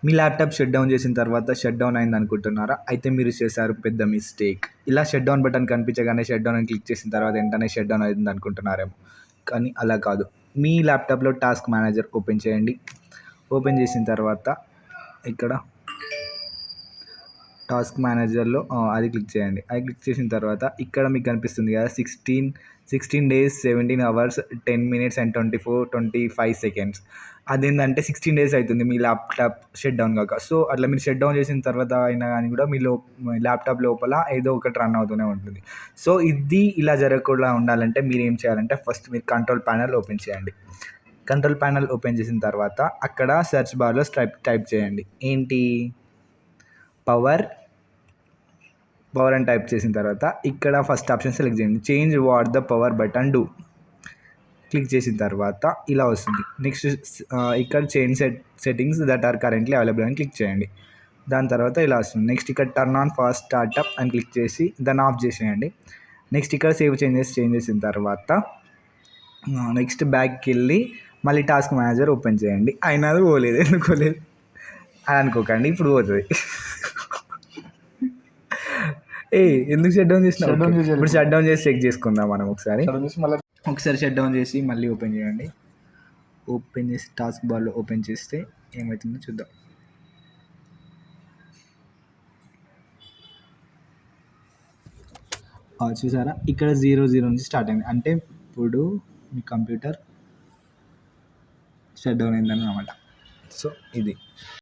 మీ laptop shut down చేసిన తర్వాత shut down అయింది అనుకుంటున్నారా? అయితే మీరు చేశారు పెద్ద మిస్టేక్. ఇలా షట్ డౌన్ బటన్ కనిపించగానే షట్ డౌన్ అని క్లిక్ చేసిన తర్వాత వెంటనే షట్ డౌన్ అవుతుంది అనుకుంటున్నారేమో, కానీ అలా కాదు. మీ ల్యాప్టాప్లో టాస్క్ మేనేజర్ ఓపెన్ చేయండి. ఓపెన్ చేసిన తర్వాత ఇక్కడ టాస్క్ మేనేజర్లో అది క్లిక్ చేయండి. అది క్లిక్ చేసిన తర్వాత ఇక్కడ మీకు కనిపిస్తుంది కదా 16 days 17 hours 10 minutes and 25 seconds. అదేంటంటే 16 days అవుతుంది మీ ల్యాప్టాప్ షట్ డౌన్ కాక. సో అట్లా మీరు షట్ డౌన్ చేసిన తర్వాత అయినా కానీ కూడా మీ ల్యాప్టాప్ లోపల ఏదో ఒకటి రన్ అవుతూనే ఉంటుంది. సో ఇది ఇలా జరగకుండా ఉండాలంటే మీరు ఏం చేయాలంటే ఫస్ట్ మీరు కంట్రోల్ ప్యానల్ ఓపెన్ చేయండి. కంట్రోల్ ప్యానల్ ఓపెన్ చేసిన తర్వాత అక్కడ సెర్చ్ బార్లో టైప్ చేయండి. ఏంటి? పవర్ అని టైప్ చేసిన తర్వాత ఇక్కడ ఫస్ట్ ఆప్షన్ సెలెక్ట్ చేయండి. Change what the power button do. Click చేసిన తర్వాత ఇలా వస్తుంది. నెక్స్ట్ ఇక్కడ change settings that are currently available అని క్లిక్ చేయండి. దాని తర్వాత ఇలా వస్తుంది. నెక్స్ట్ ఇక్కడ టర్న్ ఆన్ ఫాస్ట్ స్టార్టప్ అని క్లిక్ చేసి దాన్ని ఆఫ్ చేసేయండి. నెక్స్ట్ ఇక్కడ సేవ్ చేంజ్ చేసిన తర్వాత నెక్స్ట్ బ్యాక్కి వెళ్ళి మళ్ళీ టాస్క్ మేనేజర్ ఓపెన్ చేయండి. అయినా అది పోలేదు, ఎందుకోలేదు అని అనుకోకండి, ఇప్పుడు పోతుంది. ఎందుకు షట్ డౌన్ చేసినా? ఇప్పుడు షట్ డౌన్ చేసి చెక్ చేసుకుందాం మనం ఒకసారి. షట్ డౌన్ చేసి మళ్ళీ ఓపెన్ చేయండి. ఓపెన్ చేసి టాస్క్ బార్లో ఓపెన్ చేస్తే ఏమవుతుందో చూద్దాం. చూసారా, ఇక్కడ 00 నుంచి స్టార్ట్ అయింది, అంటే ఇప్పుడు మీ కంప్యూటర్ షట్ డౌన్ అయిందని అన్నమాట. సో ఇది